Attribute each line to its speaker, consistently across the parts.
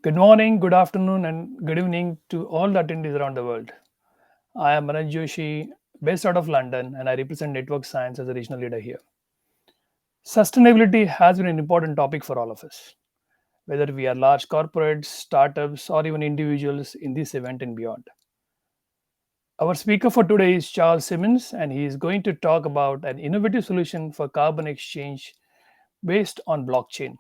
Speaker 1: Good morning, good afternoon, and good evening to all the attendees around the world. I am Anant Joshi, based out of London, and I represent network science as a regional leader here. Sustainability has been an important topic for all of us, whether we are large corporates, startups, or even individuals in this event and beyond. Our speaker for today is Charles Simmons, and he is going to talk about an innovative solution for carbon exchange based on blockchain.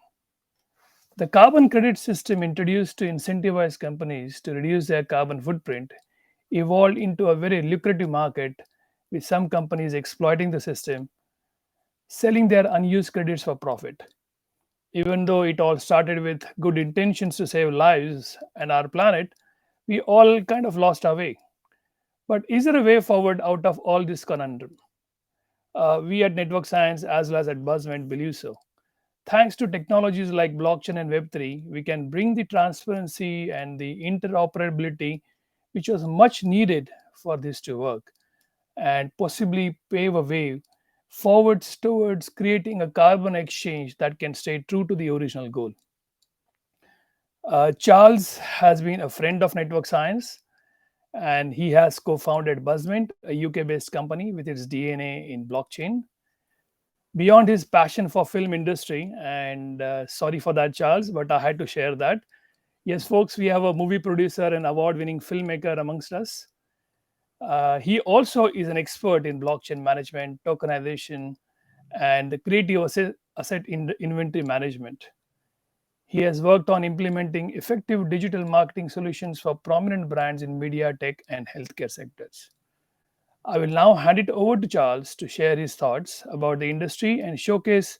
Speaker 1: The carbon credit system introduced to incentivize companies to reduce their carbon footprint evolved into a very lucrative market, with some companies exploiting the system, selling their unused credits for profit. Even though it all started with good intentions to save lives and our planet, we all kind of lost our way. But is there a way forward out of all this conundrum? We at Network Science, as well as at Buzzmint, believe so. Thanks to technologies like blockchain and Web3, we can bring the transparency and the interoperability which was much needed for this to work and possibly pave a way forwards towards creating a carbon exchange that can stay true to the original goal. Charles has been a friend of network science, and he has co-founded Buzzmint, a UK-based company with its DNA in blockchain. Beyond his passion for film industry, and sorry for that, Charles, but I had to share that. Yes, folks, we have a movie producer and award-winning filmmaker amongst us. He also is an expert in blockchain management, tokenization, and the creative asset inventory management. He has worked on implementing effective digital marketing solutions for prominent brands in media, tech, and healthcare sectors. I will now hand it over to Charles to share his thoughts about the industry and showcase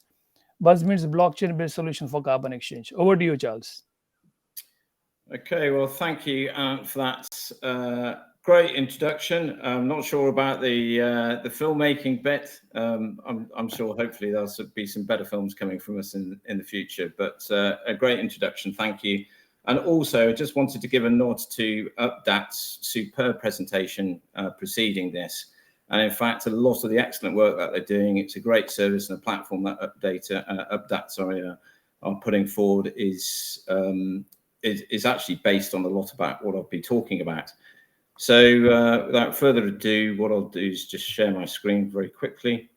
Speaker 1: Buzzmint's blockchain based solution for carbon exchange. Over to you, Charles.
Speaker 2: Okay, well, thank you for that great introduction. I'm not sure about the filmmaking bit. I'm sure hopefully there'll be some better films coming from us in the future, but a great introduction, thank you. And also, I just wanted to give a nod to Updat's superb presentation preceding this. And in fact, a lot of the excellent work that they're doing, it's a great service and a platform that Updat are putting forward is actually based on a lot about what I'll be talking about. So without further ado, what I'll do is just share my screen very quickly.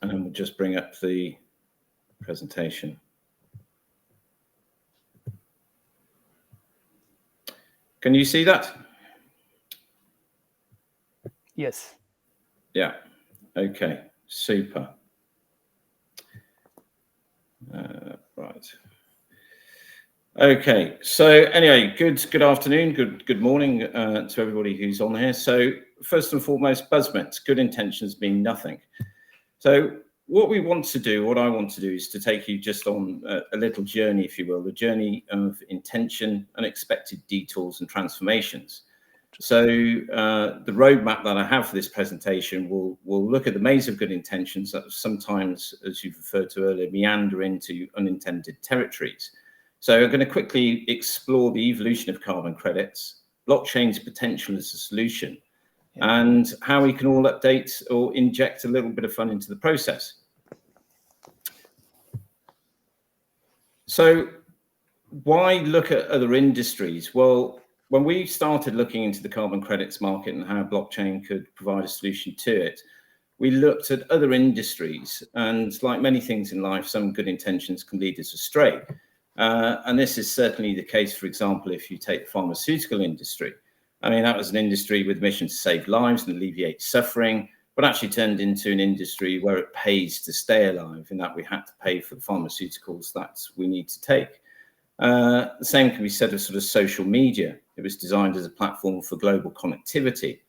Speaker 2: And we'll just bring up the presentation. Can you see that?
Speaker 1: Yes.
Speaker 2: Yeah. Okay. Super. Right. Okay. So anyway, good afternoon, good morning to everybody who's on here. So first and foremost, Buzzmint, good intentions mean nothing. So what I want to do is to take you just on a little journey, if you will, the journey of intention, unexpected detours and transformations. So the roadmap that I have for this presentation will look at the maze of good intentions that sometimes, as you've referred to earlier, meander into unintended territories. So I'm going to quickly explore the evolution of carbon credits, blockchain's potential as a solution, and how we can all update or inject a little bit of fun into the process. So why look at other industries? Well, when we started looking into the carbon credits market and how blockchain could provide a solution to it, we looked at other industries, and like many things in life, some good intentions can lead us astray. And this is certainly the case, for example, if you take the pharmaceutical industry. I mean, that was an industry with a mission to save lives and alleviate suffering, but actually turned into an industry where it pays to stay alive, in that we had to pay for the pharmaceuticals that we need to take. The same can be said of sort of social media. It was designed as a platform for global connectivity,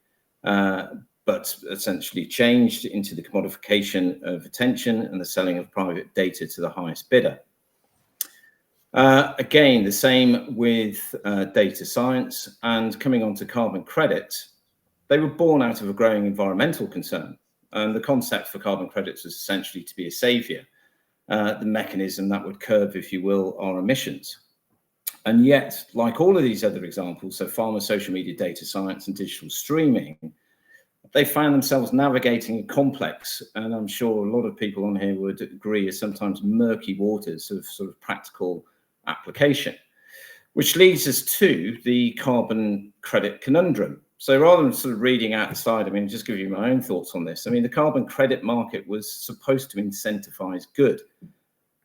Speaker 2: but essentially changed into the commodification of attention and the selling of private data to the highest bidder. Again, the same with data science, and coming on to carbon credits. They were born out of a growing environmental concern. And the concept for carbon credits was essentially to be a savior, the mechanism that would curb, if you will, our emissions. And yet, like all of these other examples, so pharma, social media, data science, and digital streaming, they found themselves navigating a complex, and I'm sure a lot of people on here would agree, are sometimes murky waters of sort of practical application, which leads us to the carbon credit conundrum. So rather than sort of reading out the slide, I mean, just give you my own thoughts on this. I mean, the carbon credit market was supposed to incentivize good,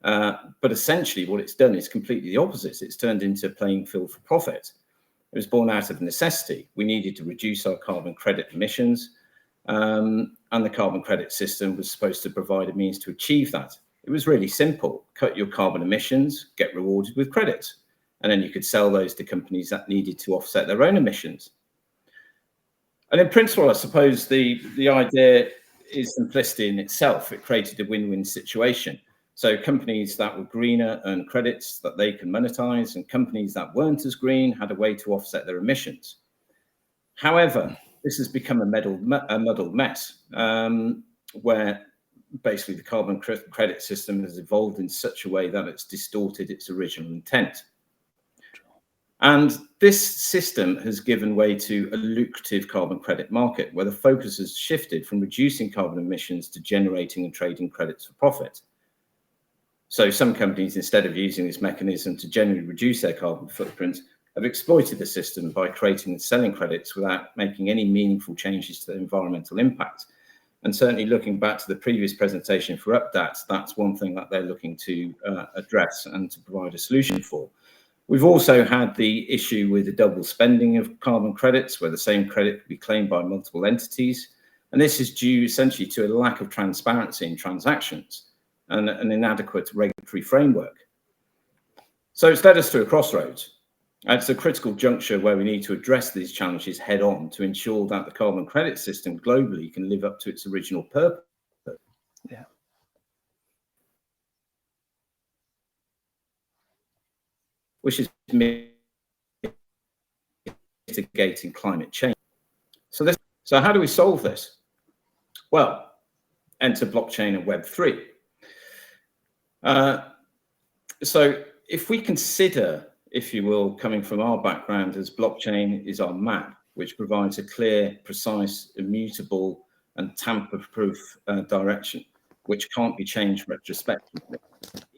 Speaker 2: but essentially what it's done is completely the opposite. It's turned into a playing field for profit. It was born out of necessity. We needed to reduce our carbon credit emissions, and the carbon credit system was supposed to provide a means to achieve that. It was really simple. Cut your carbon emissions, get rewarded with credits, and then you could sell those to companies that needed to offset their own emissions. And in principle, I suppose the idea is simplicity in itself. It created a win-win situation. So companies that were greener earned credits that they can monetize, and companies that weren't as green had a way to offset their emissions. However, this has become a muddled mess, where basically the carbon credit system has evolved in such a way that it's distorted its original intent. And this system has given way to a lucrative carbon credit market, where the focus has shifted from reducing carbon emissions to generating and trading credits for profit. So some companies, instead of using this mechanism to generally reduce their carbon footprint, have exploited the system by creating and selling credits without making any meaningful changes to the environmental impact. And certainly looking back to the previous presentation for UpDAT, that's one thing that they're looking to address and to provide a solution for. We've also had the issue with the double spending of carbon credits, where the same credit can be claimed by multiple entities. And this is due essentially to a lack of transparency in transactions and an inadequate regulatory framework. So it's led us to a crossroads. It's a critical juncture where we need to address these challenges head on to ensure that the carbon credit system globally can live up to its original purpose.
Speaker 1: Yeah.
Speaker 2: Which is mitigating climate change. So how do we solve this? Well, enter blockchain and Web3. So if we consider, if you will, coming from our background as blockchain is our map, which provides a clear, precise, immutable, and tamper-proof direction, which can't be changed retrospectively.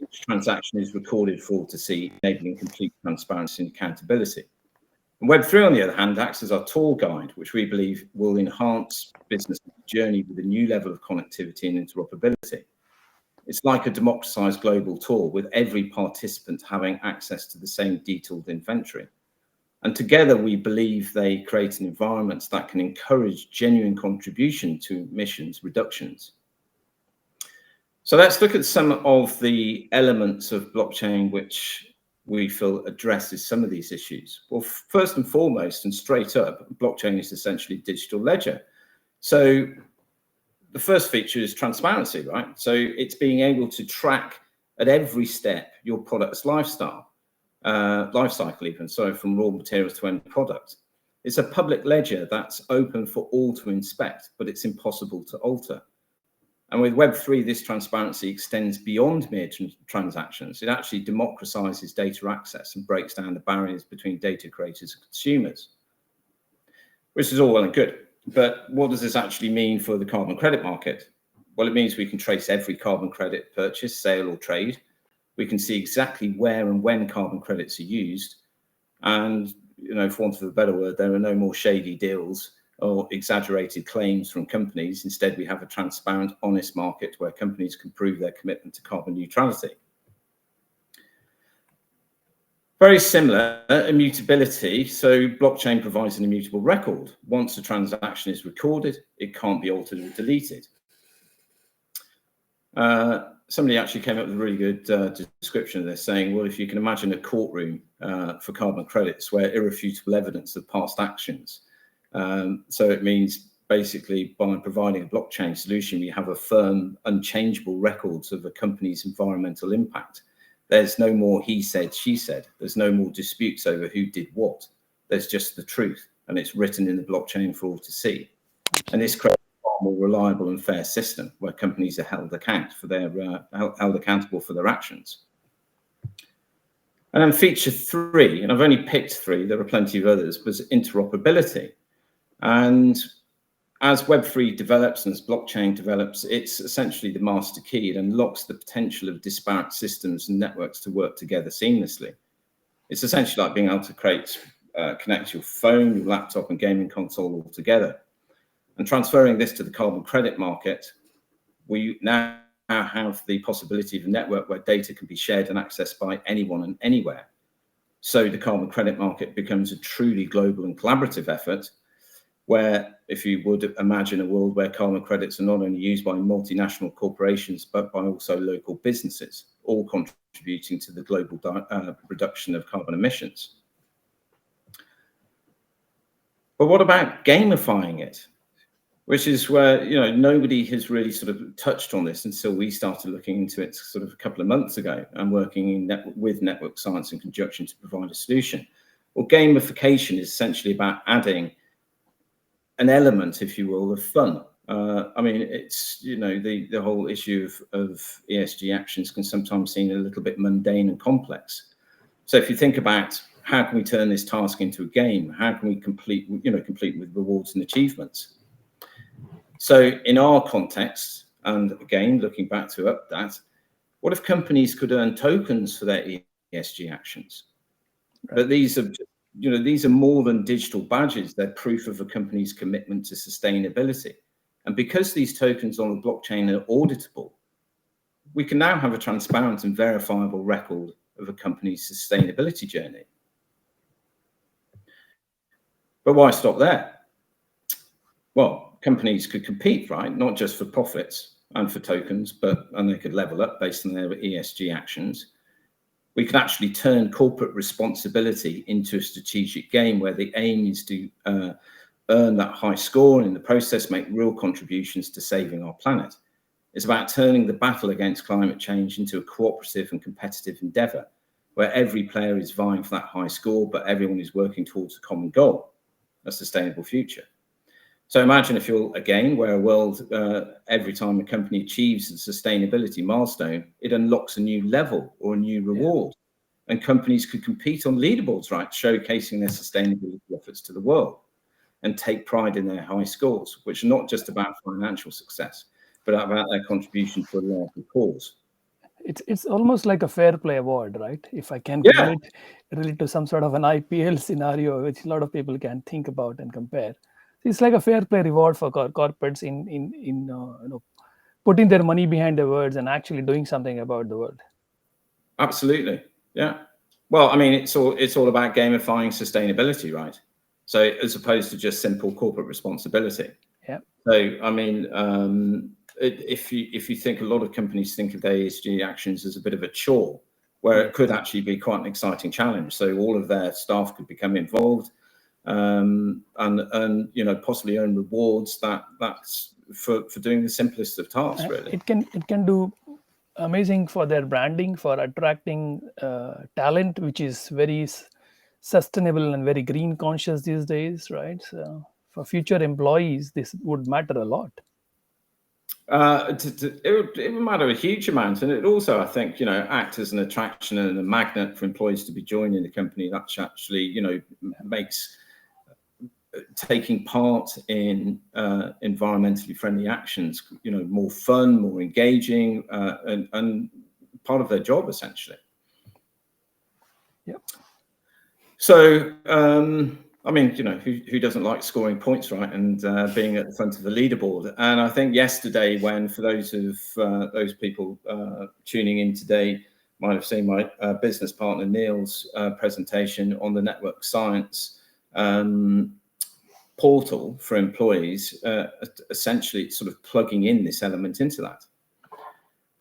Speaker 2: Each transaction is recorded for all to see, enabling complete transparency and accountability. And Web3, on the other hand, acts as our tour guide, which we believe will enhance business journey with a new level of connectivity and interoperability. It's like a democratized global tour, with every participant having access to the same detailed inventory. And together, we believe they create an environment that can encourage genuine contribution to emissions reductions. So let's look at some of the elements of blockchain which we feel addresses some of these issues. Well, first and foremost, and straight up, blockchain is essentially a digital ledger. So the first feature is transparency, right? So it's being able to track at every step your product's life cycle even, so from raw materials to end product. It's a public ledger that's open for all to inspect, but it's impossible to alter. And with Web3, this transparency extends beyond mere transactions. It actually democratizes data access and breaks down the barriers between data creators and consumers, which is all well and good. But what does this actually mean for the carbon credit market? Well, it means we can trace every carbon credit purchase, sale, or trade. We can see exactly where and when carbon credits are used. And, for want of a better word, there are no more shady deals or exaggerated claims from companies. Instead, we have a transparent, honest market where companies can prove their commitment to carbon neutrality. Very similar, immutability. So blockchain provides an immutable record. Once a transaction is recorded, it can't be altered or deleted. Somebody actually came up with a really good description of this, saying, well, if you can imagine a courtroom for carbon credits where irrefutable evidence of past actions. So it means basically by providing a blockchain solution, we have a firm, unchangeable records of a company's environmental impact. There's no more he said, she said. There's no more disputes over who did what. There's just the truth, and it's written in the blockchain for all to see. And this creates a far more reliable and fair system where companies are held accountable for their actions. And then feature 3, and I've only picked 3, there are plenty of others, was interoperability. And as Web3 develops and as blockchain develops, it's essentially the master key. It unlocks the potential of disparate systems and networks to work together seamlessly. It's essentially like being able to connect your phone, your laptop, and gaming console all together. And transferring this to the carbon credit market, we now have the possibility of a network where data can be shared and accessed by anyone and anywhere. So the carbon credit market becomes a truly global and collaborative effort, where if you would imagine a world where carbon credits are not only used by multinational corporations, but by also local businesses, all contributing to the global reduction of carbon emissions. But what about gamifying it? Which is where, nobody has really sort of touched on this until we started looking into it sort of a couple of months ago and working with network science in conjunction to provide a solution. Well, gamification is essentially about adding an element, if you will, of fun. I mean, it's, the whole issue of ESG actions can sometimes seem a little bit mundane and complex. So if you think about how can we turn this task into a game, how can we complete with rewards and achievements? So in our context, and again, looking back to that, what if companies could earn tokens for their ESG actions? Right. But these are more than digital badges. They're proof of a company's commitment to sustainability. And because these tokens on the blockchain are auditable, we can now have a transparent and verifiable record of a company's sustainability journey. But why stop there? Well, companies could compete, right? Not just for profits and for tokens, and they could level up based on their ESG actions. We could actually turn corporate responsibility into a strategic game where the aim is to earn that high score and in the process make real contributions to saving our planet. It's about turning the battle against climate change into a cooperative and competitive endeavor where every player is vying for that high score, but everyone is working towards a common goal, a sustainable future. So imagine if you're again where a world, every time a company achieves a sustainability milestone, it unlocks a new level or a new reward. Yeah. And companies could compete on leaderboards, right? Showcasing their sustainability efforts to the world and take pride in their high scores, which are not just about financial success, but about their contribution to a larger cause.
Speaker 1: It's almost like a fair play award, right? If I can relate to some sort of an IPL scenario, which a lot of people can think about and compare. It's like a fair play reward for corporates in putting their money behind the words and actually doing something about the world.
Speaker 2: Absolutely, yeah. Well, I mean, it's all about gamifying sustainability, right? So as opposed to just simple corporate responsibility.
Speaker 1: Yeah.
Speaker 2: So I mean, if you think a lot of companies think of their ESG actions as a bit of a chore, where it could actually be quite an exciting challenge. So all of their staff could become involved. And possibly earn rewards that's for doing the simplest of tasks, really.
Speaker 1: It can do amazing for their branding, for attracting talent, which is very sustainable and very green conscious these days, right? So for future employees, this would matter a lot.
Speaker 2: It would matter a huge amount, and it also, I think, act as an attraction and a magnet for employees to be joining the company. That actually, makes taking part in environmentally friendly actions, more fun, more engaging, and part of their job essentially.
Speaker 1: Yep.
Speaker 2: So, I mean, who doesn't like scoring points, right? And being at the front of the leaderboard. And I think yesterday, for those people tuning in today, might have seen my business partner Neil's presentation on the network science portal for employees, essentially sort of plugging in this element into that.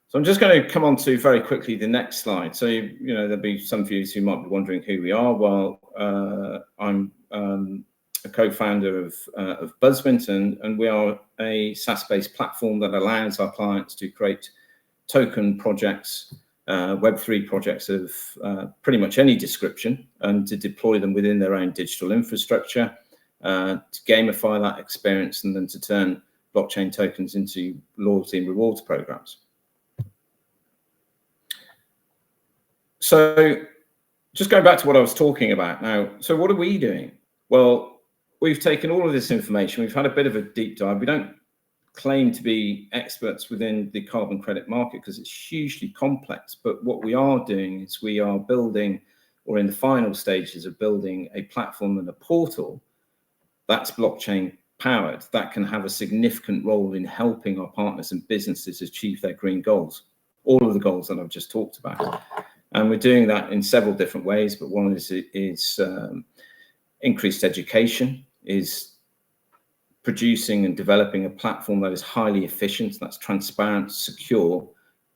Speaker 2: So I'm just going to come on to very quickly the next slide. So, there'll be some viewers who might be wondering who we are. Well, I'm a co-founder of Buzzmint, and we are a SaaS-based platform that allows our clients to create token projects, Web3 projects of pretty much any description, and to deploy them within their own digital infrastructure, to gamify that experience, and then to turn blockchain tokens into loyalty and rewards programs. So just going back to what I was talking about now. So what are we doing? Well, we've taken all of this information. We've had a bit of a deep dive. We don't claim to be experts within the carbon credit market because it's hugely complex. But what we are doing is we are building or in the final stages of building a platform and a portal that's blockchain powered, that can have a significant role in helping our partners and businesses achieve their green goals, all of the goals that I've just talked about. And we're doing that in several different ways, but one is increased education, is producing and developing a platform that is highly efficient, that's transparent, secure,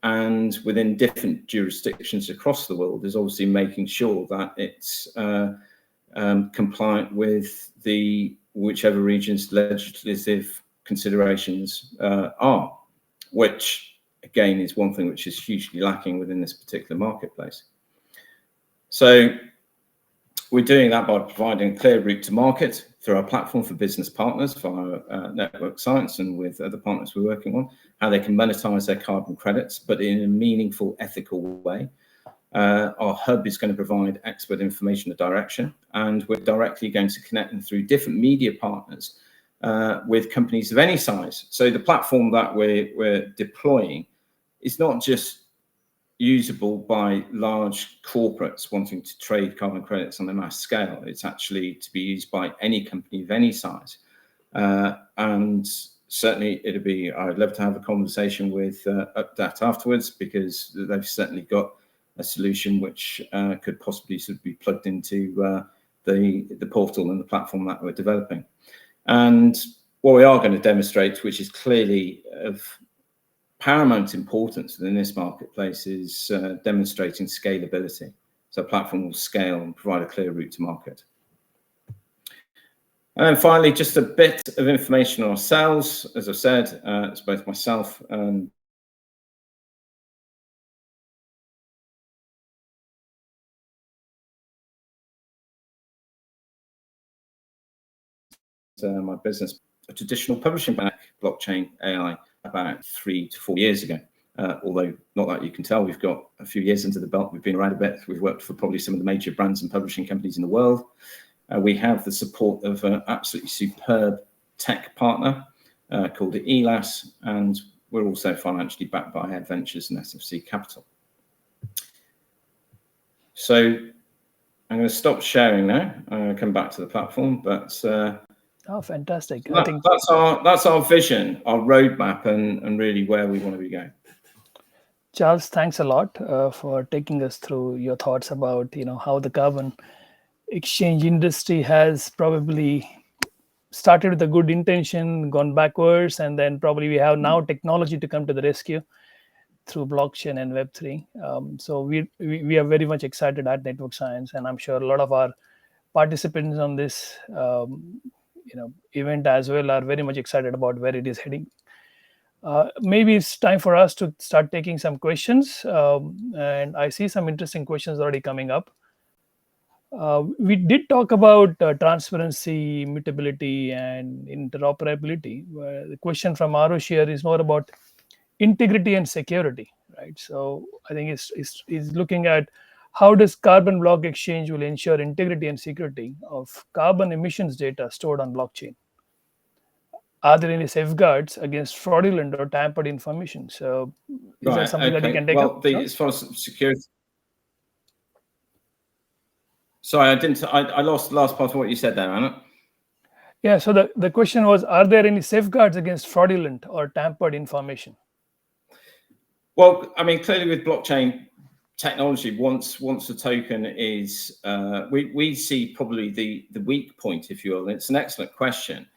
Speaker 2: and within different jurisdictions across the world is obviously making sure that it's compliant with the whichever region's legislative considerations are, which again is one thing which is hugely lacking within this particular marketplace. So we're doing that by providing a clear route to market through our platform for business partners, for our network science, and with other partners we're working on, how they can monetize their carbon credits, but in a meaningful, ethical way. Our hub is going to provide expert information and direction, and we're directly going to connect them through different media partners with companies of any size. So the platform that we're deploying is not just usable by large corporates wanting to trade carbon credits on a mass scale. It's actually to be used by any company of any size. And certainly I'd love to have a conversation with Updat afterwards, because they've certainly got a solution which could possibly sort of be plugged into the portal and the platform that we're developing. And what we are going to demonstrate, which is clearly of paramount importance within this marketplace, is demonstrating scalability. So a platform will scale and provide a clear route to market. And then finally, just a bit of information on ourselves. As I've said, it's both myself and my business, a traditional publishing bank, blockchain AI, about 3 to 4 years ago. Although not that you can tell, we've got a few years into the belt. We've been around a bit. We've worked for probably some of the major brands and publishing companies in the world. We have the support of an absolutely superb tech partner called ELAS, and we're also financially backed by Head Ventures and SFC Capital. So I'm going to stop sharing now. I'm going to come back to the platform, but
Speaker 1: oh, fantastic!
Speaker 2: I think that's our vision, our roadmap, and really where we want to be going.
Speaker 1: Charles, thanks a lot for taking us through your thoughts about how the carbon exchange industry has probably started with a good intention, gone backwards, and then probably we have now technology to come to the rescue through blockchain and Web3. So we are very much excited at Network Science, and I'm sure a lot of our participants on this event as well are very much excited about where it is heading. Maybe it's time for us to start taking some questions, and I see some interesting questions already coming up. We did talk about transparency, immutability, and interoperability. The question from Arush here is more about integrity and security, right? So I think it's looking at how does carbon block exchange will ensure integrity and security of carbon emissions data stored on blockchain. Are there any safeguards against fraudulent or tampered information? So is that something that you can take up?
Speaker 2: As far as security. Sorry, I lost the last part of what you said there, Anna.
Speaker 1: Yeah, so the question was, are there any safeguards against fraudulent or tampered information?
Speaker 2: Well, I mean, clearly with blockchain technology, once a token is, we see probably the weak point, if you will. And it's an excellent question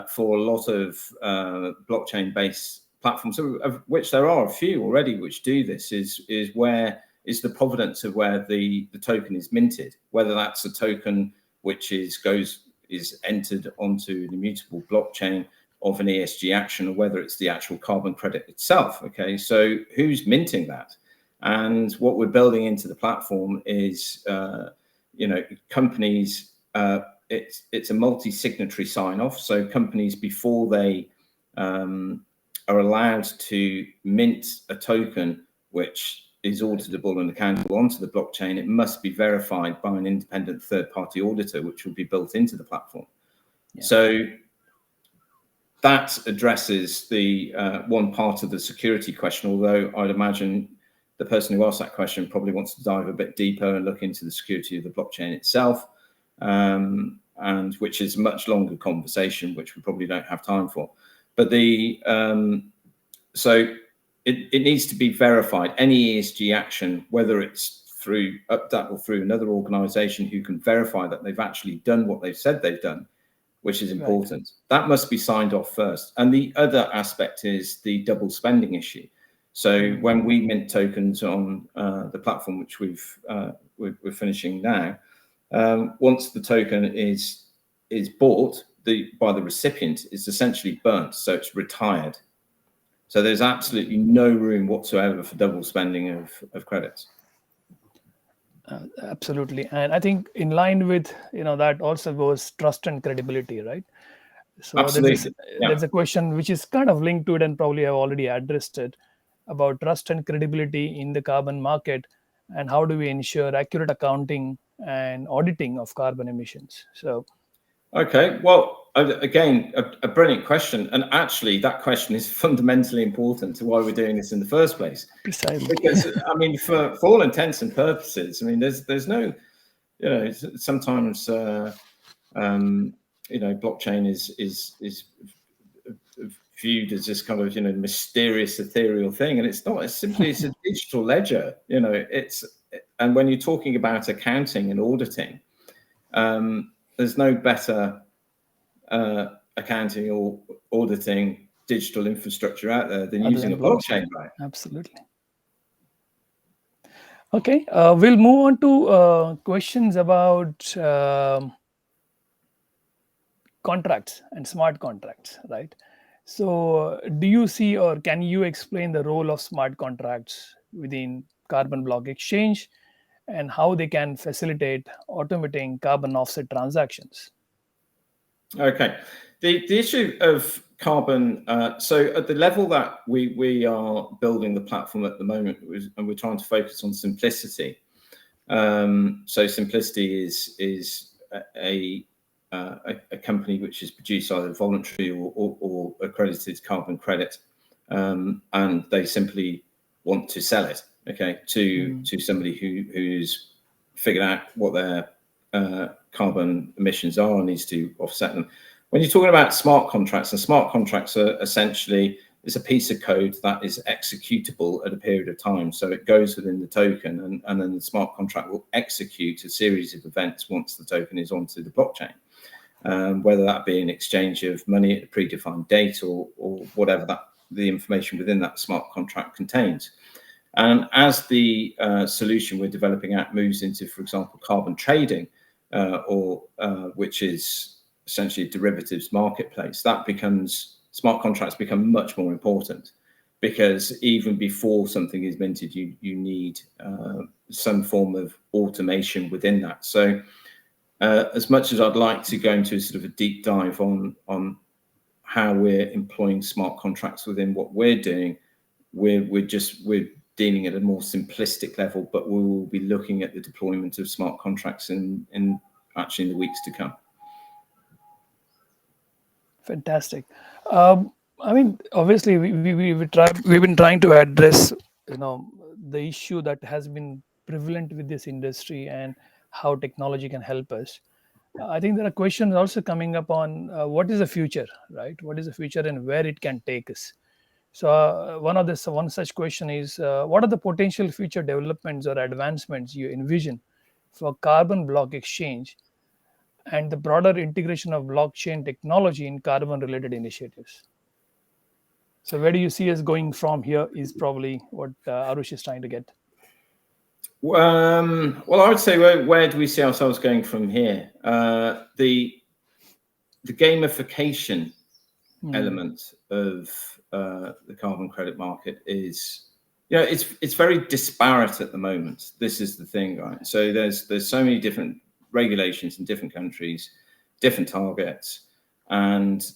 Speaker 2: for a lot of blockchain-based platforms, of which there are a few already which do this, is where is the provenance of where the token is minted, whether that's a token which is entered onto an immutable blockchain of an ESG action, or whether it's the actual carbon credit itself. Okay, so who's minting that? And what we're building into the platform is, companies. It's a multi-signatory sign-off. So companies, before they are allowed to mint a token which is auditable and accountable onto the blockchain, it must be verified by an independent third-party auditor, which will be built into the platform. Yeah. So that addresses the one part of the security question, although I'd imagine the person who asked that question probably wants to dive a bit deeper and look into the security of the blockchain itself, and which is a much longer conversation, which we probably don't have time for. But so it needs to be verified. Any ESG action, whether it's through UpDAP or through another organization who can verify that they've actually done what they've said they've done, which is important. Right. That must be signed off first. And the other aspect is the double spending issue. So when we mint tokens on the platform, which we're finishing now, once the token is bought by the recipient, it's essentially burnt, so it's retired. So there's absolutely no room whatsoever for double spending of credits.
Speaker 1: Absolutely. And I think in line with, that also goes trust and credibility, right? So
Speaker 2: absolutely.
Speaker 1: There's a question which is kind of linked to it, and probably I've already addressed it, about trust and credibility in the carbon market, and how do we ensure accurate accounting and auditing of carbon emissions. So
Speaker 2: okay, well, again, a brilliant question. And actually, that question is fundamentally important to why we're doing this in the first place.
Speaker 1: Precisely.
Speaker 2: Because, I mean, for all intents and purposes, I mean, there's no, sometimes, blockchain is viewed as this kind of, mysterious, ethereal thing. And it's not. It's simply, it's a digital ledger. And when you're talking about accounting and auditing, there's no better accounting or auditing digital infrastructure out there than using a blockchain, right?
Speaker 1: Absolutely. Okay, we'll move on to questions about contracts and smart contracts, right? So do you see, or can you explain the role of smart contracts within carbon block exchange, and how they can facilitate automating carbon offset transactions?
Speaker 2: Okay, the issue of carbon, so at the level that we are building the platform at the moment, and we're trying to focus on simplicity. So simplicity is a company which has produced either voluntary or accredited carbon credit, and they simply want to sell it, okay, to somebody who's figured out what their carbon emissions are and needs to offset them. When you're talking about smart contracts, and smart contracts are essentially, it's a piece of code that is executable at a period of time. So it goes within the token, and then the smart contract will execute a series of events once the token is onto the blockchain, whether that be an exchange of money at a predefined date or whatever the information within that smart contract contains. And as the solution we're developing out moves into, for example, carbon trading, which is essentially a derivatives marketplace, smart contracts become much more important, because even before something is minted, you need some form of automation within that. So as much as I'd like to go into sort of a deep dive on how we're employing smart contracts within what we're doing, we're dealing at a more simplistic level, but we will be looking at the deployment of smart contracts in the weeks to come.
Speaker 1: Fantastic. I mean, obviously, we've been trying to address, the issue that has been prevalent with this industry and how technology can help us. I think there are questions also coming up on what is the future, right? What is the future and where it can take us? So one such question is, what are the potential future developments or advancements you envision for carbon block exchange and the broader integration of blockchain technology in carbon related initiatives? So where do you see us going from here is probably what Arush is trying to get.
Speaker 2: Well, I would say where do we see ourselves going from here? The gamification element of the carbon credit market is, it's very disparate at the moment. This is the thing, right? So there's so many different regulations in different countries, different targets, and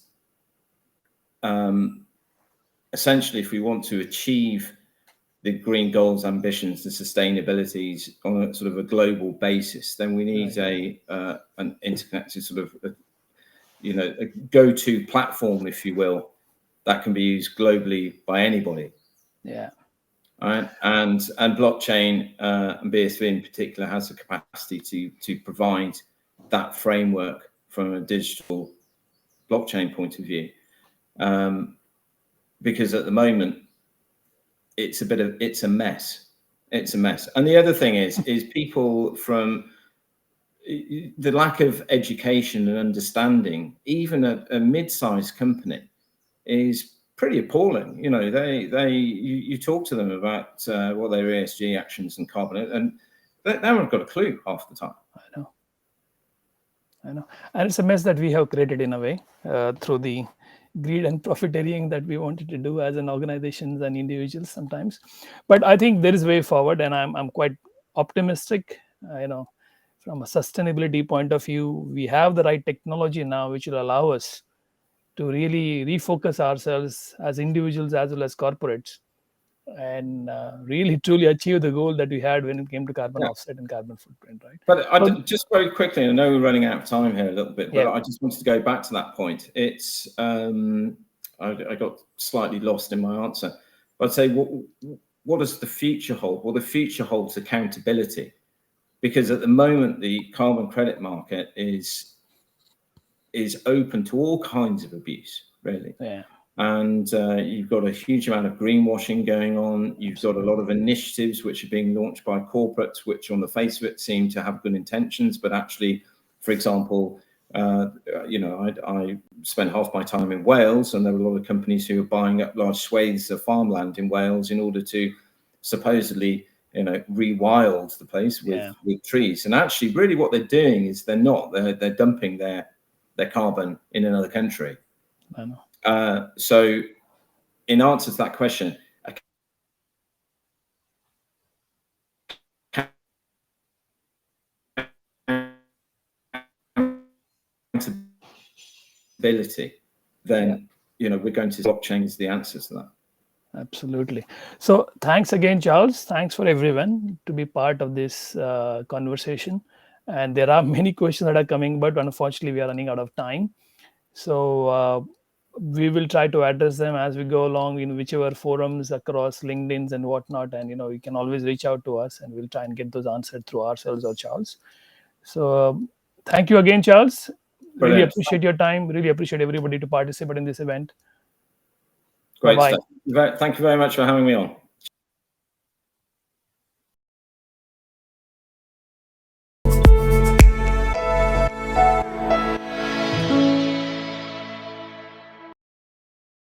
Speaker 2: essentially, if we want to achieve the green goals, ambitions, the sustainabilities on a sort of a global basis, then we need an interconnected sort of a go-to platform, if you will, that can be used globally by anybody.
Speaker 1: Yeah.
Speaker 2: right? And blockchain and BS3 in particular has the capacity to provide that framework from a digital blockchain point of view, because at the moment it's a mess. It's a mess. And the other thing is people from the lack of education and understanding, even a mid-sized company, is pretty appalling. You know, you talk to them about what their ESG actions and carbon, and they haven't got a clue half the time.
Speaker 1: I know, and it's a mess that we have created in a way through the greed and profiteering that we wanted to do as an organizations and individuals sometimes. But I think there is way forward, and I'm quite optimistic. From a sustainability point of view, we have the right technology now, which will allow us to really refocus ourselves as individuals as well as corporates, and really truly achieve the goal that we had when it came to carbon offset and carbon footprint, right?
Speaker 2: But just very quickly, I know we're running out of time here a little bit, but
Speaker 1: Yeah.
Speaker 2: I just wanted to go back to that point. It's I got slightly lost in my answer. But I'd say, what does the future hold? Well, the future holds accountability, because at the moment the carbon credit market is open to all kinds of abuse, really.
Speaker 1: Yeah.
Speaker 2: And you've got a huge amount of greenwashing going on. You've got a lot of initiatives which are being launched by corporates, which on the face of it seem to have good intentions, but actually, for example, I spent half my time in Wales, and there were a lot of companies who were buying up large swathes of farmland in Wales in order to supposedly, rewild the place with trees. And actually, really, what they're doing is they're dumping their carbon in another country.
Speaker 1: I know.
Speaker 2: So in answer to that question, accountability, then we're going to blockchain is the answer to that.
Speaker 1: Absolutely. So thanks again, Charles. Thanks for everyone to be part of this conversation. And there are many questions that are coming, but unfortunately we are running out of time. So we will try to address them as we go along in whichever forums across LinkedIn's and whatnot. And, you can always reach out to us and we'll try and get those answered through ourselves or Charles. So thank you again, Charles.
Speaker 2: Brilliant.
Speaker 1: Really appreciate your time. Really appreciate everybody to participate in this event.
Speaker 2: Great
Speaker 1: Bye-bye.
Speaker 2: stuff. Thank you very much for having me on.